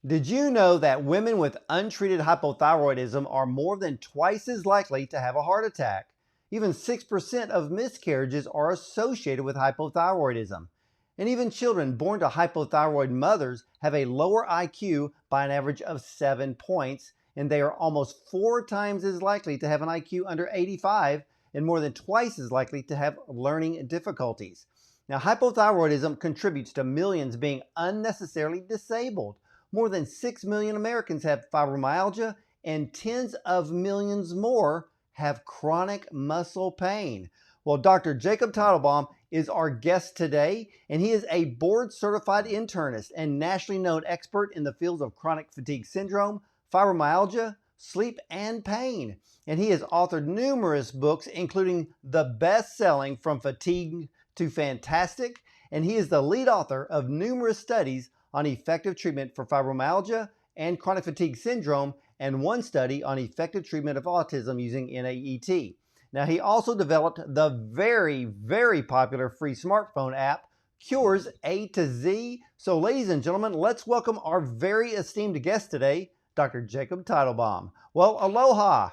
Did you know that women with untreated hypothyroidism are more than twice as likely to have a heart attack? Even 6% of miscarriages are associated with hypothyroidism. And even children born to hypothyroid mothers have a lower IQ by an average of 7 points, and they are almost 4 times as likely to have an IQ under 85 and more than twice as likely to have learning difficulties. Now, hypothyroidism contributes to millions being unnecessarily disabled. More than 6 million Americans have fibromyalgia, and tens of millions more have chronic muscle pain. Well, Dr. Jacob Teitelbaum is our guest today, and he is a board certified internist and nationally known expert in the fields of chronic fatigue syndrome, fibromyalgia, sleep, and pain. And he has authored numerous books, including the best selling From Fatigue to Fantastic, and he is the lead author of numerous studies on effective treatment for fibromyalgia and chronic fatigue syndrome, and one study on effective treatment of autism using NAET. Now, he also developed the very popular free smartphone app, Cures A to Z. So, ladies and gentlemen, let's welcome our very esteemed guest today, Dr. Jacob Teitelbaum. Well, aloha.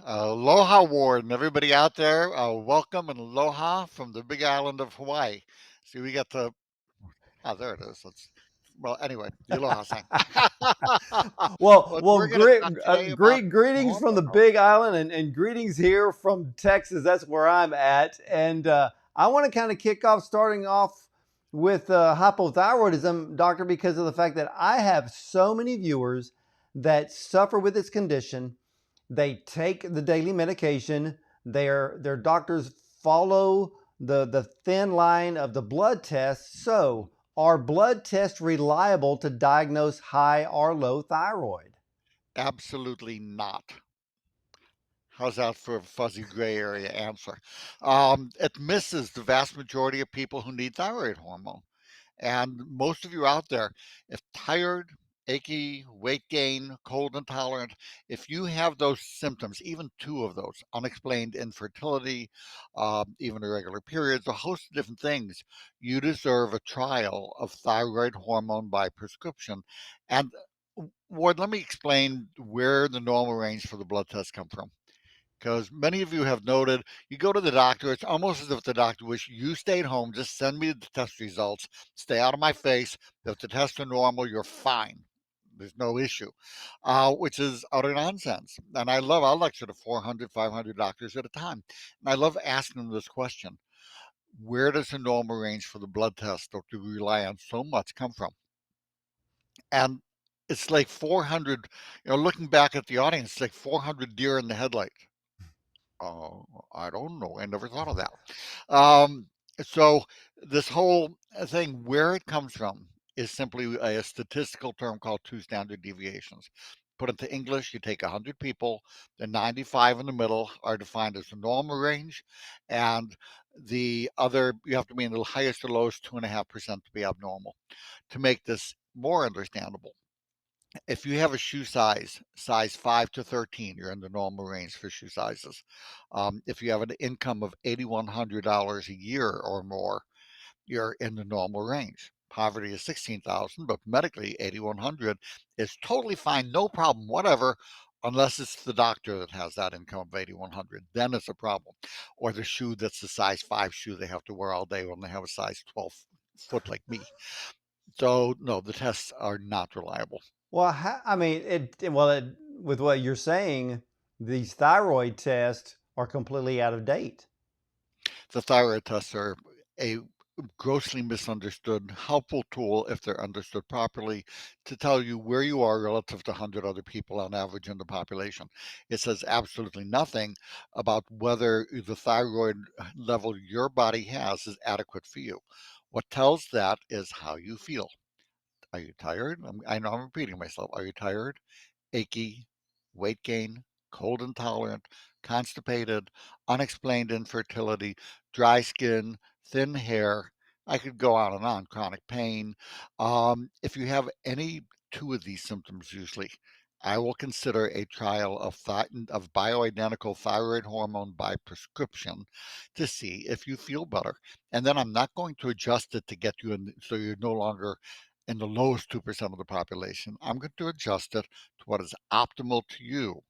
Aloha, Ward, and everybody out there, welcome and aloha from the big island of Hawaii. See, we got the, there it is. Anyway, the aloha sign. Well, But well, we're going to talk today about greetings from the hormone. Big Island, and greetings here from Texas. That's where I'm at, and I want to kind of kick off, starting off with hypothyroidism, doctor, because of the fact that I have so many viewers that suffer with this condition. They take the daily medication. Their doctors follow the thin line of the blood tests. So, are blood tests reliable to diagnose high or low thyroid? Absolutely not. How's that for a fuzzy gray area answer? It misses the vast majority of people who need thyroid hormone. And most of you out there, if tired, achy, weight gain, cold intolerant, if you have those symptoms, even two of those, unexplained infertility, even irregular periods, a host of different things, you deserve a trial of thyroid hormone by prescription. And Ward, let me explain where the normal range for the blood tests come from, because many of you have noted you go to the doctor, it's almost as if the doctor wished you stayed home, just send me the test results, stay out of my face. If the tests are normal, you're fine. There's no issue, which is utter nonsense. And I'll lecture to 400, 500 doctors at a time. And I love asking them this question: where does the normal range for the blood test that we rely on so much come from? And it's like 400, looking back at the audience, it's like 400 deer in the headlights. Oh, I don't know. I never thought of that. Um, so this whole thing, where it comes from, is simply a statistical term called two standard deviations. Put into English, you take 100 people, the 95 in the middle are defined as the normal range, and the other, you have to be in the highest or lowest 2.5% to be abnormal. To make this more understandable, if you have a shoe size 5 to 13, you're in the normal range for shoe sizes. If you have an income of $8,100 a year or more, you're in the normal range. Poverty is 16,000, but medically 8,100 is totally fine, no problem, whatever, unless it's the doctor that has that income of 8,100. Then it's a problem. Or the shoe that's a size 5 shoe they have to wear all day when they have a size 12 foot like me. So no, the tests are not reliable. Well, I mean, with what you're saying, these thyroid tests are completely out of date. The thyroid tests are a grossly misunderstood, helpful tool if they're understood properly to tell you where you are relative to 100 other people on average in the population. It says absolutely nothing about whether the thyroid level your body has is adequate for you. What tells that is how you feel. Are you tired? I know I'm repeating myself. Are you tired? Achy, weight gain, cold intolerant, constipated, unexplained infertility, dry skin, thin hair. I could go on, chronic pain. If you have any two of these symptoms, usually, I will consider a trial of bioidentical thyroid hormone by prescription to see if you feel better. And then I'm not going to adjust it to get you in so you're no longer in the lowest 2% of the population, I'm going to adjust it to what is optimal to you,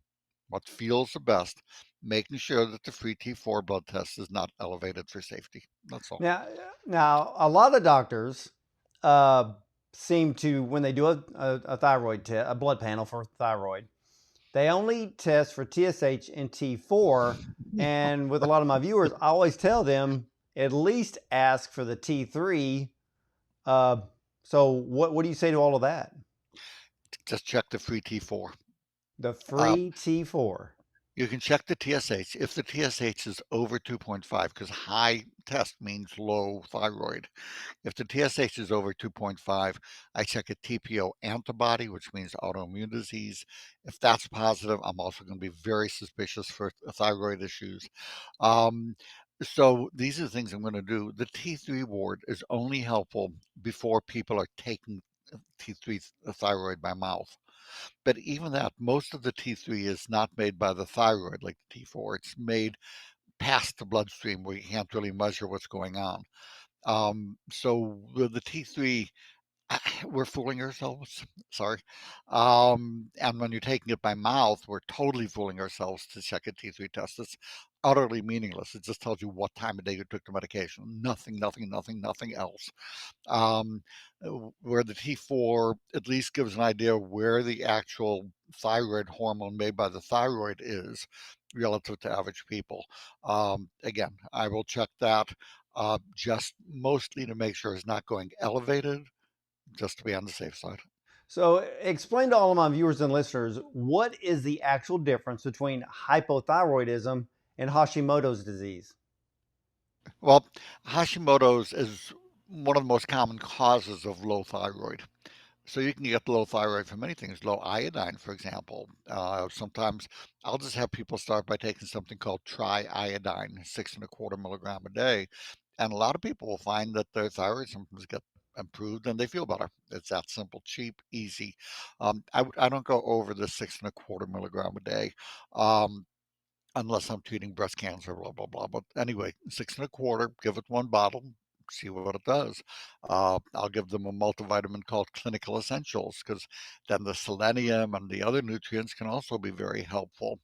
what feels the best, making sure that the free T4 blood test is not elevated for safety. That's all. Now, a lot of doctors uh, seem to, when they do a thyroid test, a blood panel for thyroid, they only test for TSH and T4. And with a lot of my viewers, I always tell them at least ask for the T3. Uh, so, what do you say to all of that? Just check the free T4. The Uh, free T4. You can check the TSH. If the TSH is over 2.5, because high test means low thyroid. If the TSH is over 2.5, I check a TPO antibody, which means autoimmune disease. If that's positive, I'm also going to be very suspicious for thyroid issues. Um, so these are the things I'm going to do. The T3 ward is only helpful before people are taking T3 thyroid by mouth. But even that, most of the T3 is not made by the thyroid like the T4. It's made past the bloodstream where you can't really measure what's going on. So with the T3, we're fooling ourselves. Sorry. And when you're taking it by mouth, we're totally fooling ourselves to check a T3 test. It's utterly meaningless. It just tells you what time of day you took the medication. Nothing else. Um, where the T4 at least gives an idea of where the actual thyroid hormone made by the thyroid is relative to average people. Again, I will check that just mostly to make sure it's not going elevated, just to be on the safe side. So, explain to all of my viewers and listeners what is the actual difference between hypothyroidism and Hashimoto's disease? Well, Hashimoto's is one of the most common causes of low thyroid. So you can get low thyroid from many things, low iodine, for example. Sometimes I'll just have people start by taking something called triiodine, 6.25 milligram a day. And a lot of people will find that their thyroid symptoms get improved and they feel better. It's that simple, cheap, easy. I don't go over the 6.25 milligram a day. Um, Unless I'm treating breast cancer, blah, blah, blah. But anyway, 6.25, give it one bottle, see what it does. I'll give them a multivitamin called Clinical Essentials because then the selenium and the other nutrients can also be very helpful.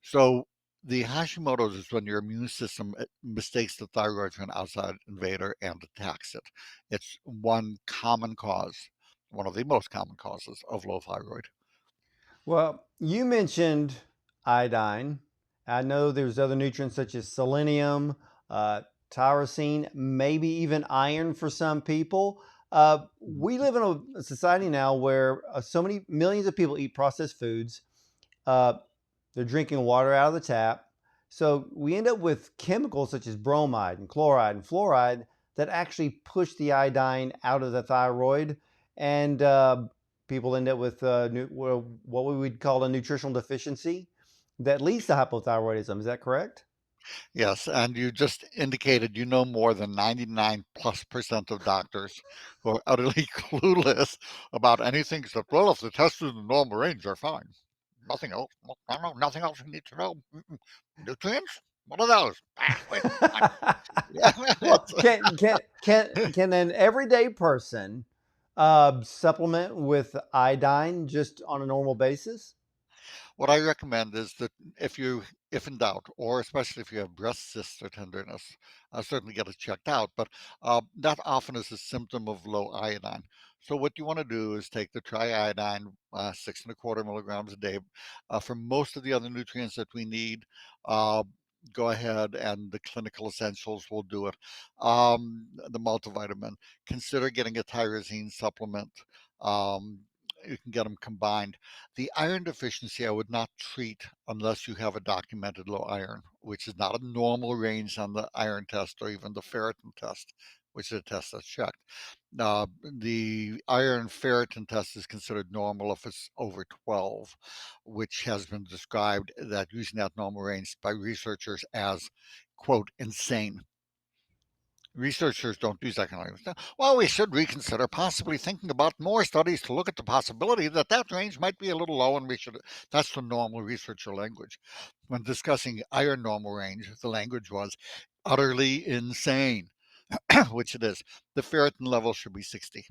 So the Hashimoto's is when your immune system mistakes the thyroid for an outside invader and attacks it. It's one common cause, one of the most common causes of low thyroid. Well, you mentioned iodine. I know there's other nutrients such as selenium, uh, tyrosine, maybe even iron for some people. We live in a society now where so many millions of people eat processed foods. Uh, they're drinking water out of the tap. So we end up with chemicals such as bromide and chloride and fluoride that actually push the iodine out of the thyroid. And people end up with what we would call a nutritional deficiency that leads to hypothyroidism. Is that correct? Yes, and you just indicated you know more than 99+% of doctors who are utterly clueless about anything except, well, if the test is in the normal range, they're fine. Nothing else. Well, I don't know. Nothing else you need to know. Nutrients? What are those? Wait. Yeah, Well, can an everyday person supplement with iodine just on a normal basis? what I recommend is that if in doubt, or especially if you have breast cysts or tenderness, certainly get it checked out. But that often is a symptom of low iodine. So what you want to do is take the triiodine, 6.25 milligrams a day. For most of the other nutrients that we need, uh, go ahead and the clinical essentials will do it. The multivitamin. Consider getting a tyrosine supplement. Um, you can get them combined. The iron deficiency I would not treat unless you have a documented low iron, which is not a normal range on the iron test or even the ferritin test, which is a test that's checked. The iron ferritin test is considered normal if it's over 12, which has been described that using that normal range by researchers as, quote, insane. Researchers don't use that kind of stuff. Well, we should reconsider possibly thinking about more studies to look at the possibility that that range might be a little low and we should. That's the normal researcher language. When discussing iron normal range, the language was utterly insane, which it is. The ferritin level should be 60.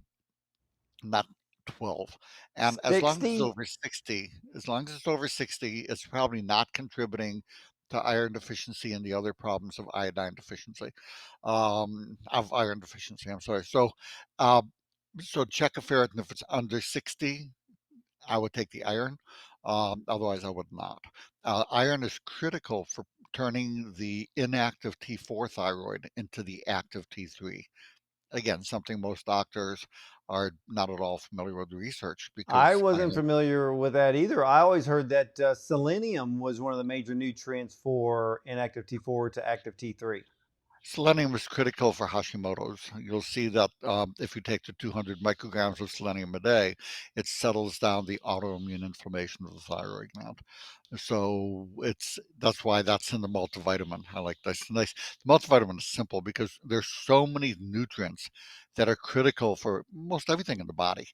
not 12. And as long as it's 60? over 60, as long as it's over 60, it's probably not contributing to iron deficiency and the other problems of iodine deficiency, of iron deficiency. I'm sorry. Uh, so check a ferritin if it's under 60. I would take the iron. Otherwise, I would not. Iron is critical for turning the inactive T4 thyroid into the active T3. Again, something most doctors are not at all familiar with the research I because wasn't iron. familiar with that either. I always heard that selenium was one of the major nutrients for inactive T4 to active T3. Selenium is critical for Hashimoto's. You'll see that if you take the 200 micrograms of selenium a day, it settles down the autoimmune inflammation of the thyroid gland. So that's why that's in the multivitamin. I like this. Nice. The multivitamin is simple because there's so many nutrients that are critical for most everything in the body.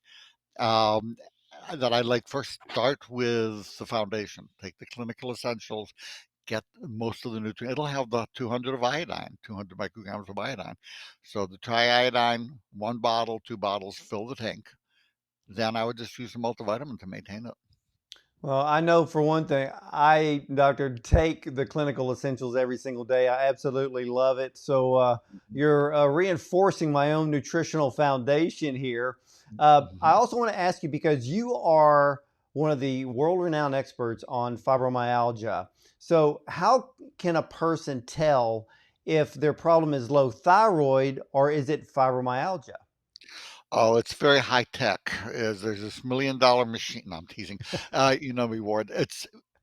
Um, that I like first start with the foundation. Take the clinical essentials, get most of the nutrients. It'll have the 200 of iodine, 200 micrograms of iodine. So the triiodine, one bottle, two bottles, fill the tank. Then I would just use the multivitamin to maintain it. Well, I know for one thing, I, doctor, take the clinical essentials every single day. I absolutely love it. So you're reinforcing my own nutritional foundation here. I Mhm. also want to ask you because you are one of the world renowned experts on fibromyalgia. So, how can a person tell if their problem is low thyroid or is it fibromyalgia? Oh, it's very high tech. There's this $1 million machine. No, I'm teasing. You know me, Ward.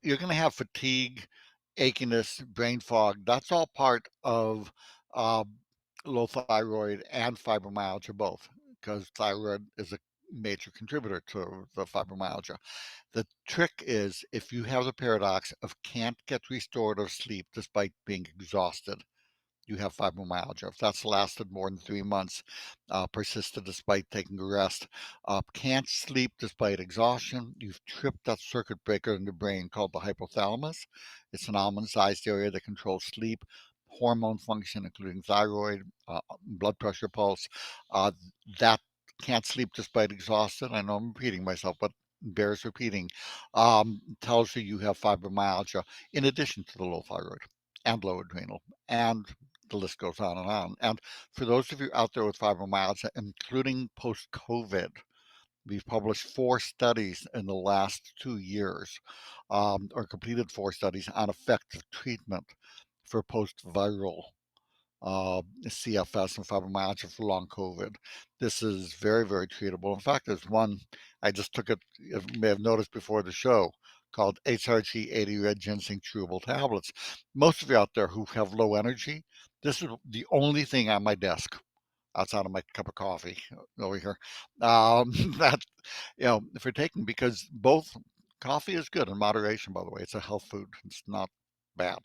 You're going to have fatigue, achiness, brain fog. That's all part of uh, low thyroid and fibromyalgia both, because thyroid is a major contributor to the fibromyalgia. The trick is if you have the paradox of can't get restorative sleep despite being exhausted, you have fibromyalgia. If that's lasted more than 3 months, persisted despite taking a rest, can't sleep despite exhaustion, you've tripped that circuit breaker in the brain called the hypothalamus. It's an almond-sized area that controls sleep, hormone function, including thyroid, blood pressure, pulse. Uh, that can't sleep despite exhausted. I know I'm repeating myself, but bears repeating. Tells you have fibromyalgia in addition to the low thyroid and low adrenal and the list goes on and on. And for those of you out there with fibromyalgia, including post COVID, we've published 4 studies in the last 2 years, or completed 4 studies on effective treatment for post viral CFS and fibromyalgia for long COVID. This is very, very treatable. In fact, there's one I just took it, you may have noticed before the show, called HRG80 Red Ginseng Chewable Tablets. Most of you out there who have low energy, this is the only thing on my desk outside of my cup of coffee over here that if you're taking, because both coffee is good in moderation, by the way. It's a health food. It's not bad,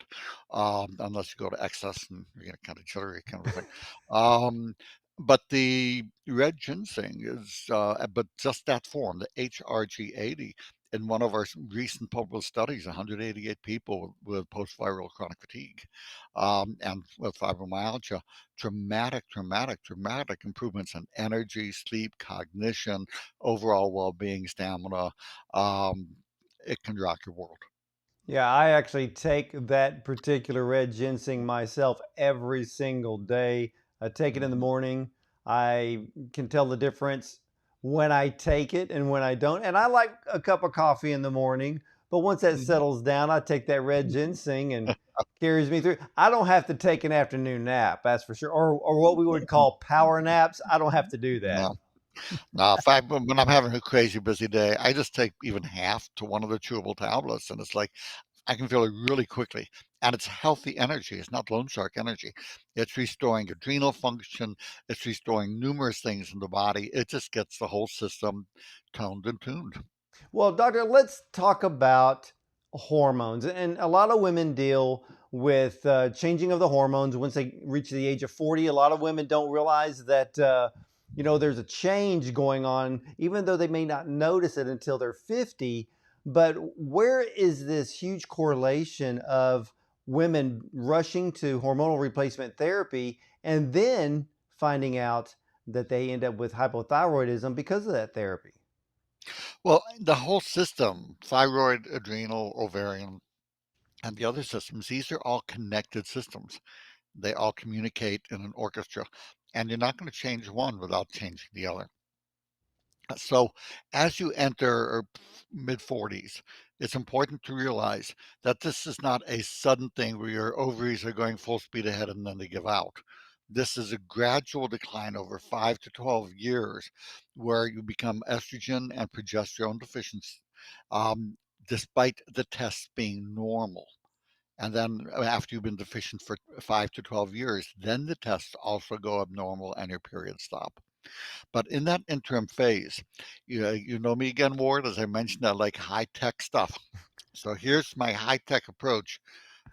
unless you go to excess and you get kind of jittery kind of a thing. Um, but the red ginseng is, but just that form, the HRG80, in one of our recent published studies, 188 people with post-viral chronic fatigue and with fibromyalgia, dramatic improvements in energy, sleep, cognition, overall well-being, stamina. Um, it can rock your world. Yeah, I actually take that particular red ginseng myself every single day. I take it in the Mhm. morning. I can tell the difference when I take it and when I don't. And I like a cup of coffee in the morning, but once that Mhm. settles down, I take that red ginseng and carries me through. I don't have to take an afternoon nap, that's for sure. Or what we would call power naps. I don't have to do that. No, no. If I when I'm having a crazy busy day, I just take even half to one of the chewable tablets, and it's like I can feel it really quickly. And it's healthy energy. It's not loan shark energy. It's restoring adrenal function. It's restoring numerous things in the body. It just gets the whole system toned and tuned. Well, doctor, let's talk about hormones. And a lot of women deal with changing of the hormones once they reach the age of 40. A lot of women don't realize that, there's a change going on, even though they may not notice it until they're 50. But where is this huge correlation of women rushing to hormonal replacement therapy and then finding out that they end up with hypothyroidism because of that therapy? Well, the whole system, thyroid, adrenal, ovarian, and the other systems, these are all connected systems. They all communicate in an orchestra, and you're not going to change one without changing the other. So, as you enter mid 40s, it's important to realize that this is not a sudden thing where your ovaries are going full speed ahead and then they give out. This is a gradual decline over 5 to 12 years where you become estrogen and progesterone deficient, um, despite the tests being normal. And then after you've been deficient for 5 to 12 years, then the tests also go abnormal and your periods stop. But in that interim phase, you know me again, Ward, as I mentioned, I like high tech stuff. So here's my high tech approach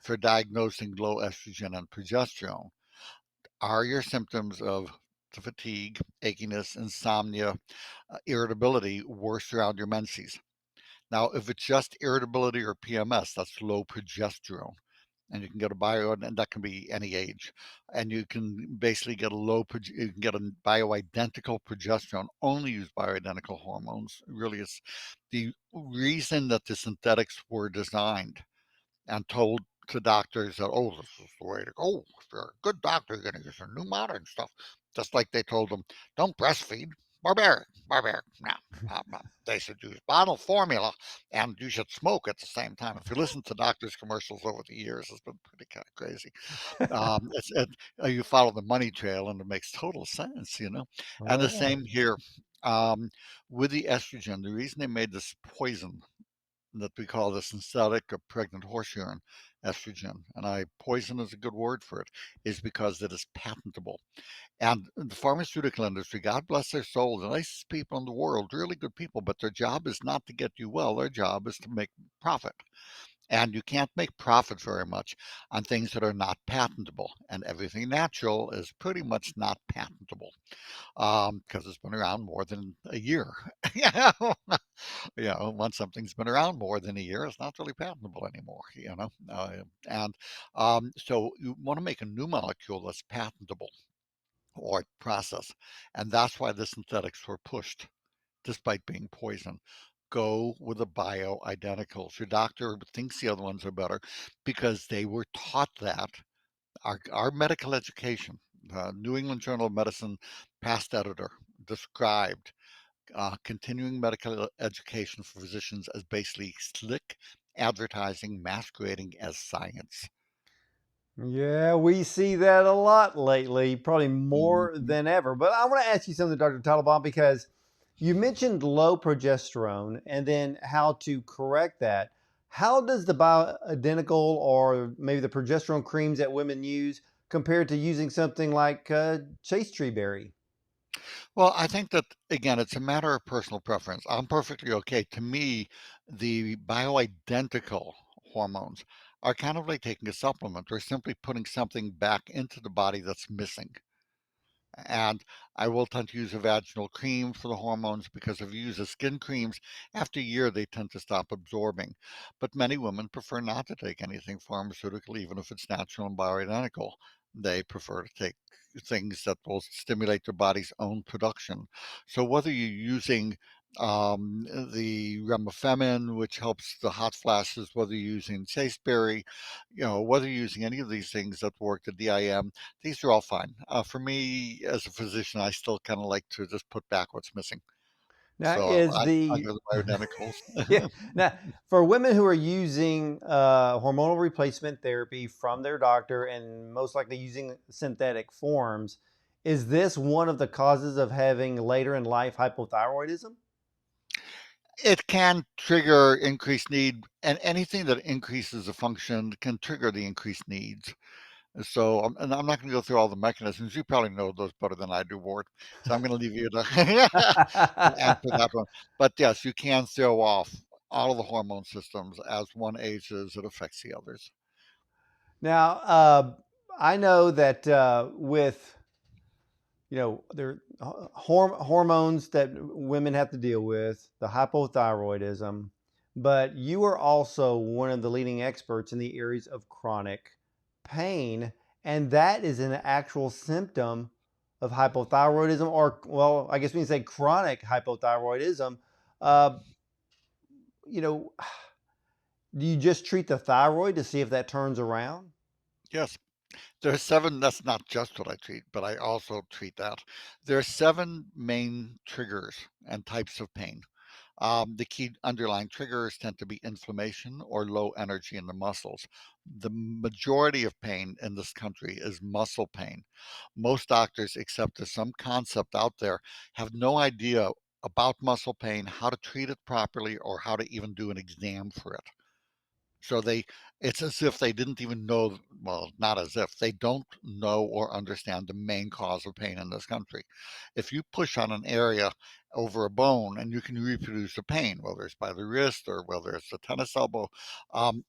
for diagnosing low estrogen and progesterone. Are your symptoms of fatigue, achiness, insomnia, irritability worse around your menses? Now, if it's just irritability or PMS, that's low progesterone. And you can get a bio, and that can be any age. And you can basically get you can get a bioidentical progesterone, only use bioidentical hormones. Really, it's the reason that the synthetics were designed and told to doctors that, oh, this is the way to go. If you're a good doctor, you're going to use some new modern stuff. Just like they told them, don't breastfeed, barbaric, barbaric. Now, they should use bottled formula and you should smoke at the same time. If you listen to doctors' commercials over the years, it's been pretty kind of crazy. You follow the money trail and it makes total sense, you know. And the Right. same here um, with the estrogen. The reason they made this poison that we call the synthetic or pregnant horse urine estrogen, and I poison is a good word for it, is because it is patentable. And the pharmaceutical industry, God bless their soul, the nicest people in the world, really good people, but their job is not to get you well. Their job is to make profit. And you can't make profit very much on things that are not patentable. And everything natural is pretty much not patentable because it's been around more than a year. Once something's been around more than a year, it's not really patentable anymore, and so you want to make a new molecule that's patentable or process. And that's why the synthetics were pushed despite being poison. Go with the bioidenticals. Your doctor thinks the other ones are better because they were taught that. Our medical education, the New England Journal of Medicine past editor, described continuing medical education for physicians as basically slick advertising masquerading as science. Yeah, we see that a lot lately, probably more Mhm. than ever. But I want to ask you something, Dr. Talabon, because you mentioned low progesterone and then how to correct that. How does the bioidentical or maybe the progesterone creams that women use compared to using something like chase tree berry? Well, I think that again, it's a matter of personal preference. I'm perfectly okay. To me, the bioidentical hormones are kind of like taking a supplement or simply putting something back into the body that's missing. And I will tend to use a vaginal cream for the hormones because if you use the skin creams, after a year they tend to stop absorbing. But many women prefer not to take anything pharmaceutical, even if it's natural and bioidentical. They prefer to take things that will stimulate their body's own production. So whether you're using um, the remifemin, which helps the hot flashes, whether you're using chasteberry, whether you're using any of these things that work, the DIM, these are all fine. For me, as a physician, I still kind of like to just put back what's missing. Now, So is I the go the bioidenticals. yeah. Now, for women who are using hormonal replacement therapy from their doctor and most likely using synthetic forms, is this one of the causes of having later in life hypothyroidism? It can trigger increased need, and anything that increases the function can trigger the increased needs. So, and I'm not going to go through all the mechanisms. You probably know those better than I do, Ward. So I'm going to leave you to, to answer that one. But yes, you can throw off all of the hormone systems as one ages. It affects the others. Now, I know that with there are hormones that women have to deal with, the hypothyroidism, but you are also one of the leading experts in the areas of chronic pain, and that is an actual symptom of hypothyroidism, or, well, I guess we can say chronic hypothyroidism, uh, you know, do you just treat the thyroid to see if that turns around? Yes. There's 7 that's not just what I treat, but I also treat that. There are 7 main triggers and types of pain. The key underlying triggers tend to be inflammation or low energy in the muscles. The majority of pain in this country is muscle pain. Most doctors, except there's some concept out there, have no idea about muscle pain, how to treat it properly, or how to even do an exam for it. So it's as if they didn't even know, well, not as if, they don't know or understand the main cause of pain in this country. If you push on an area over a bone and you can reproduce the pain, whether it's by the wrist or whether it's the tennis elbow,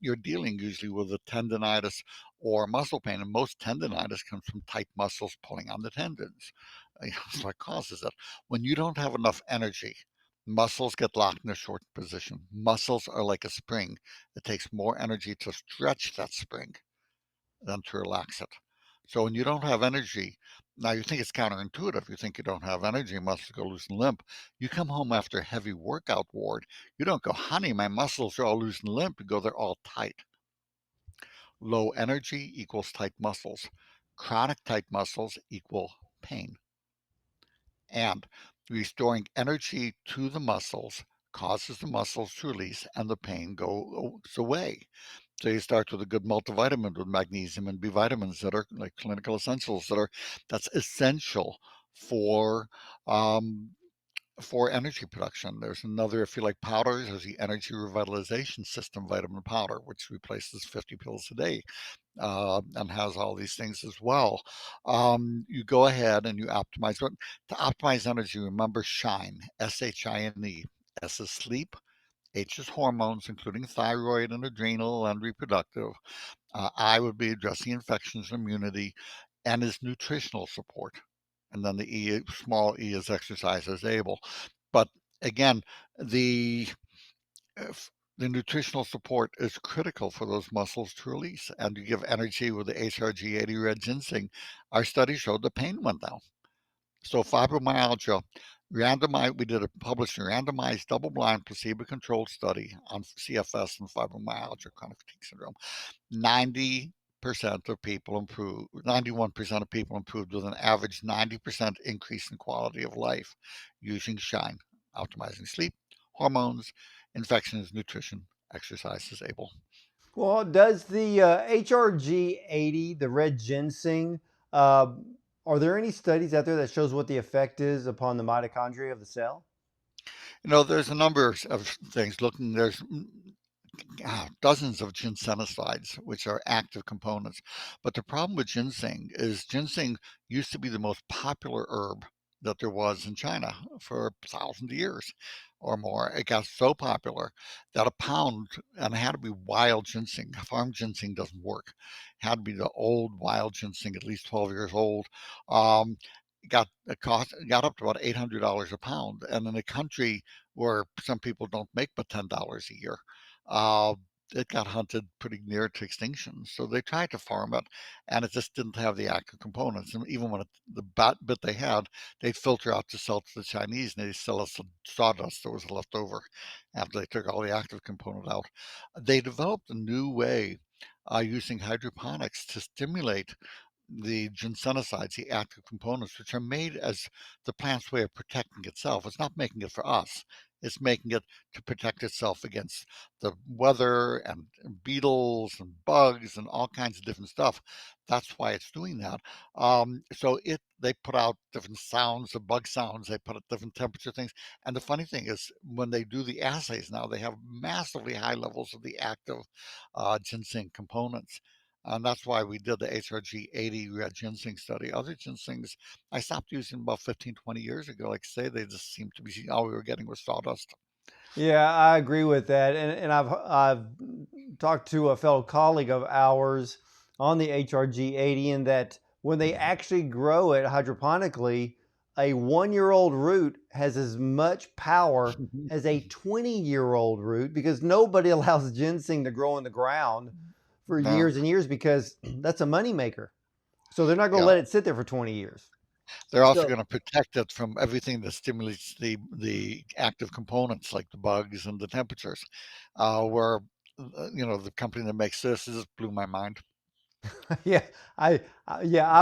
you're dealing usually with a tendonitis or muscle pain. And most tendonitis comes from tight muscles pulling on the tendons. That's what causes it. When you don't have enough energy, muscles get locked in a short position. Muscles are like a spring. It takes more energy to stretch that spring than to relax it. So when you don't have energy, now you think it's counterintuitive. You think you don't have energy, muscles go loose and limp. You come home after a heavy workout ward, you don't go, honey, my muscles are all loose and limp. You go, they're all tight. Low energy equals tight muscles. Chronic tight muscles equal pain. And restoring energy to the muscles causes the muscles to release and the pain goes away. So you start with a good multivitamin with magnesium and B vitamins that are like clinical essentials that's essential for um, for energy production. There's another, if you like powders, there's the energy revitalization system vitamin powder, which replaces 50 pills a day and has all these things as well. You go ahead and you optimize. But to optimize energy, remember SHINE, SHINE. S is sleep, H is hormones, including thyroid and adrenal and reproductive. I would be addressing infections and immunity, and is nutritional support. And then the E, small e, is exercise as able. But again, the the nutritional support is critical for those muscles to release. And you give energy with the HRG80 red ginseng. Our study showed the pain went down. So fibromyalgia, we did a published randomized double-blind placebo-controlled study on CFS and fibromyalgia, chronic fatigue syndrome. 90% of people improved, 91% of people improved with an average 90% increase in quality of life using SHINE, optimizing sleep, hormones, infections, nutrition, exercise is able. Well, does the HRG80, the red ginseng, uh, are there any studies out there that shows what the effect is upon the mitochondria of the cell? There's a number of things looking, there's dozens of ginsenosides, which are active components. But the problem with ginseng used to be the most popular herb that there was in China for thousands of years or more. It got so popular that a pound, and it had to be wild ginseng. Farm ginseng doesn't work. It had to be the old wild ginseng, at least 12 years old. Um, got up to about $800 a pound, and in a country where some people don't make but $10 a year, uh, it got hunted pretty near to extinction. So they tried to farm it, and it just didn't have the active components. And even when the bit they had, they'd filter out to sell to the Chinese, and they sell us the sawdust that was left over after they took all the active component out. They developed a new way using hydroponics to stimulate the ginsenosides, the active components, which are made as the plant's way of protecting itself. It's not making it for us. It's making it to protect itself against the weather and beetles and bugs and all kinds of different stuff. That's why it's doing that. They put out different sounds, the bug sounds. They put out different temperature things. And the funny thing is, when they do the assays now, they have massively high levels of the active ginseng components. And that's why we did the HRG80 red ginseng study. Other ginsengs, I stopped using about 15, 20 years ago. Like I say, they just seemed to be, all we were getting was sawdust. Yeah, I agree with that, and I've talked to a fellow colleague of ours on the HRG80, and that when they actually grow it hydroponically, a 1-year-old root has as much power as a 20-year-old root, because nobody allows ginseng to grow in the ground for No, years and years, because that's a moneymaker. So they're not going to yeah. let it sit there for 20 years. They're also So going to protect it from everything that stimulates the active components like the bugs and the temperatures. Where the company that makes this just blew my mind. yeah, I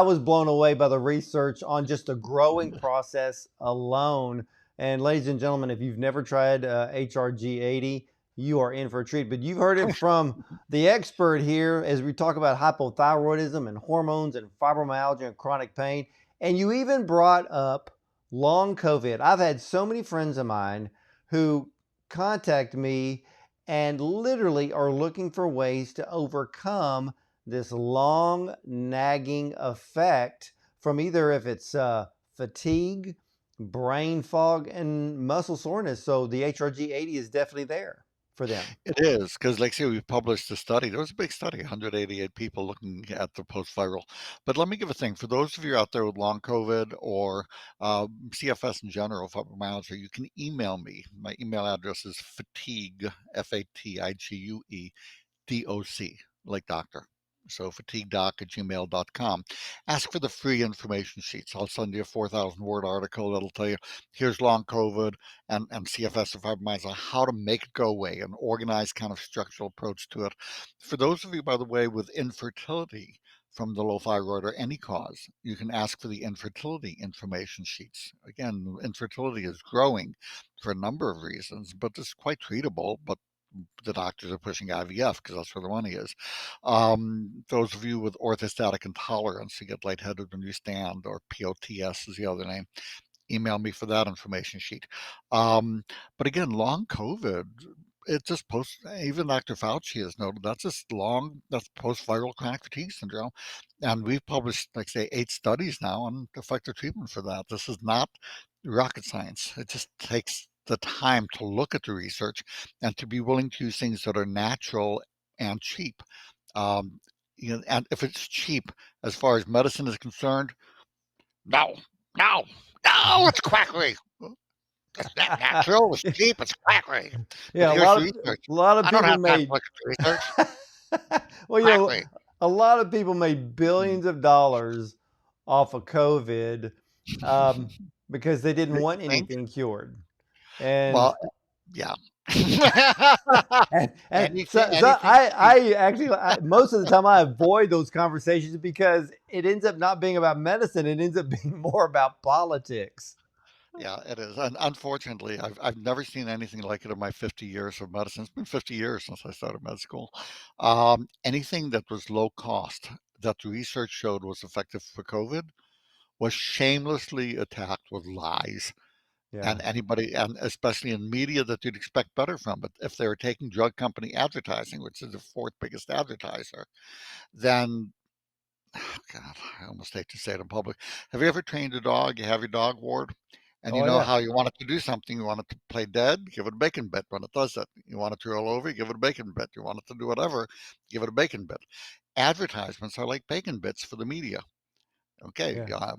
was blown away by the research on just the growing process alone. And ladies and gentlemen, if you've never tried HRG80, you are in for a treat. But you've heard it from the expert here as we talk about hypothyroidism and hormones and fibromyalgia and chronic pain. And you even brought up long COVID. I've had so many friends of mine who contact me and literally are looking for ways to overcome this long nagging effect from either if it's fatigue, brain fog, and muscle soreness. So the HRG80 is definitely there for them. It is because, like, say, we published a study. There was a big study, 188 people looking at the post-viral. But let me give a thing for those of you out there with long COVID or CFS in general, fibromyalgia. You can email me. My email address is fatigue, FATIGUE, like doctor. So fatiguedoc@gmail.com. Ask for the free information sheets. I'll send you a 4,000 word article that'll tell you here's long COVID and CFS or fibromyalgia, how to make it go away, an organized kind of structural approach to it. For those of you, by the way, with infertility from the low thyroid or any cause, you can ask for the infertility information sheets. Again, infertility is growing for a number of reasons, but it's quite treatable. But the doctors are pushing IVF because that's where the money is. Those of you with orthostatic intolerance, you get lightheaded when you stand, or POTS is the other name, email me for that information sheet. But again, long COVID, it just even Dr. Fauci has noted that's post-viral chronic fatigue syndrome. And we've published, like say, 8 studies now on effective treatment for that. This is not rocket science. It just takes the time to look at the research and to be willing to use things that are natural and cheap. Um, and if it's cheap as far as medicine is concerned, no, no, no, it's quackery. It's not natural, it's cheap, it's quackery. But Yeah, here's the research. a lot of I don't people have time to made look at the research. well, Quackery. a lot of people made Mm. billions of dollars off of COVID um, because they didn't You want think? anything cured. And Well, yeah. so, Anything cheap. I actually, most of the time I avoid those conversations because it ends up not being about medicine. It ends up being more about politics. Yeah, it is. And unfortunately, I've never seen anything like it in my 50 years of medicine. It's been 50 years since I started med school. Anything that was low cost, that the research showed was effective for COVID, was shamelessly attacked with lies. Yeah. And anybody, and especially in media, that you'd expect better from. But if they were taking drug company advertising, which is the fourth biggest advertiser, then God, I almost hate to say it in public. Have you ever trained a dog? You have your dog ward, and you Oh, know yeah. how you want it to do something. You want it to play dead, give it a bacon bit when it does that. You want it to roll over, give it a bacon bit. You want it to do whatever, give it a bacon bit. Advertisements are like bacon bits for the media. Okay, Yeah.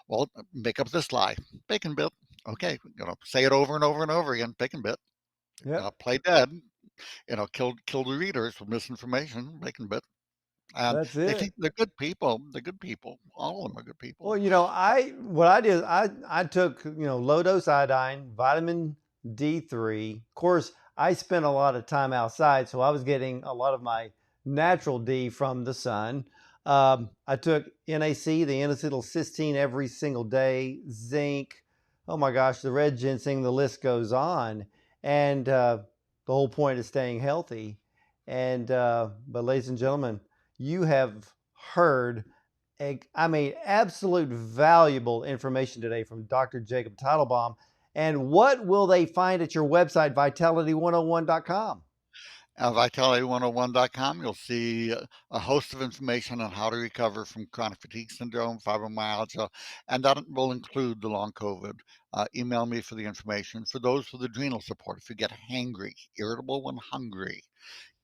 well, make up this lie, bacon bit. Okay, say it over and over and over again, bacon bit. Yep. Play dead. Kill the readers with misinformation, bacon bit. And That's they it. think they're good people. They're good people. All of them are good Well, people. what I did, I took, low dose iodine, vitamin D3. Of course, I spent a lot of time outside, so I was getting a lot of my natural D from the sun. I took NAC, the N-acetylcysteine, every single day, zinc. Oh my gosh, the red ginseng, the list goes on. And the whole point is staying healthy. And but ladies and gentlemen, you have heard I mean, absolute valuable information today from Dr. Jacob Teitelbaum. And what will they find at your website, vitality101.com? Vitality101.com, you'll see a host of information on how to recover from chronic fatigue syndrome, fibromyalgia, and that will include the long COVID. Email me for the information. For those with adrenal support, if you get hangry, irritable when hungry,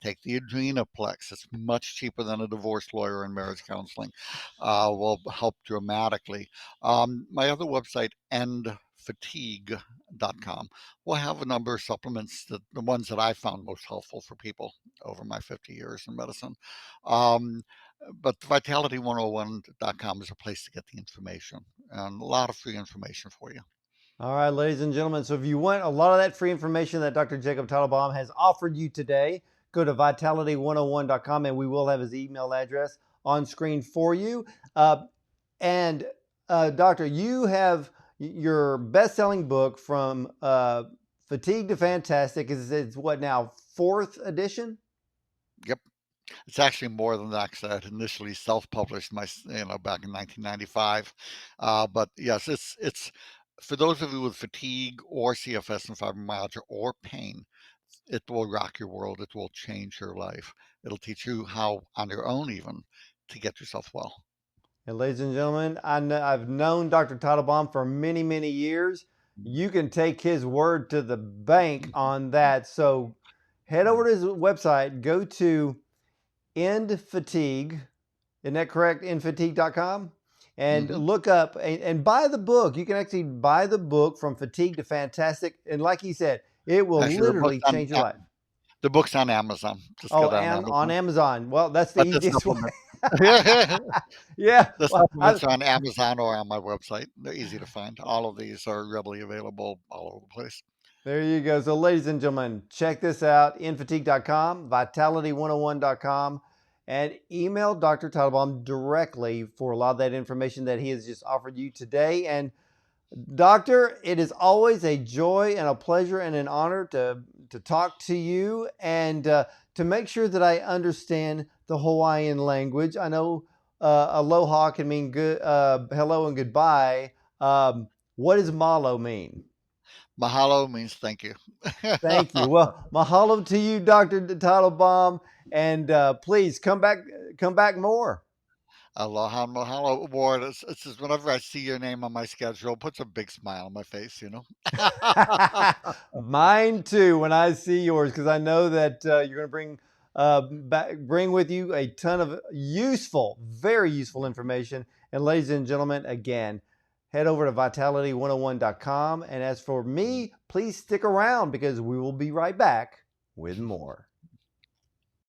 take the Adrenaplex. It's much cheaper than a divorce lawyer and marriage counseling. Will help dramatically. My other website, endfatigue.com, will have a number of supplements, the ones that I found most helpful for people over my 50 years in medicine. Um, But vitality101.com is a place to get the information, and a lot of free information for you. All right, ladies and gentlemen. So if you want a lot of that free information that Dr. Jacob Teitelbaum has offered you today, go to vitality101.com and we will have his email address on screen for you. And Doctor, you have your best-selling book from Fatigue to Fantastic. It's what now, 4th edition? Yep. It's actually more than that because I had initially self-published back in 1995. But yes, it's for those of you with fatigue or CFS and fibromyalgia or pain. It will rock your world. It will change your life. It'll teach you how, on your own, even to get yourself well. And ladies and gentlemen, I've known Dr. Teitelbaum for many, many years. You can take his word to the bank on that. So head over to his website, go to End Fatigue. Isn't that correct? Endfatigue.com. And Mm-hmm. look up and buy the book. You can actually buy the book From Fatigue to Fantastic. And like he said, it will Actually, literally change your life. the book's on Amazon. Just go Oh, down and on Amazon. Amazon. Well, that's the But the easiest way. supplement, Yeah. the Well, supplements are on Amazon or on my website. They're easy to find. All of these are readily available all over the place. there you go. So, ladies and gentlemen, check this out, infatigue.com, vitality101.com, and email Dr. Teitelbaum directly for a lot of that information that he has just offered you today. And Doctor, it is always a joy and a pleasure and an honor to talk to you and to make sure that I understand the Hawaiian language. I know aloha can mean good, hello and goodbye. What does malo mean? Mahalo means thank you. Thank you. Well, mahalo to you, Dr. Teitelbaum, and please come back more. Aloha, mahalo, Ward. It's just whenever I see your name on my schedule, it puts a big smile on my face. Mine too. When I see yours, because I know that you're going to bring with you a ton of useful, very useful information. And ladies and gentlemen, again, head over to vitality101.com. And as for me, please stick around because we will be right back with more.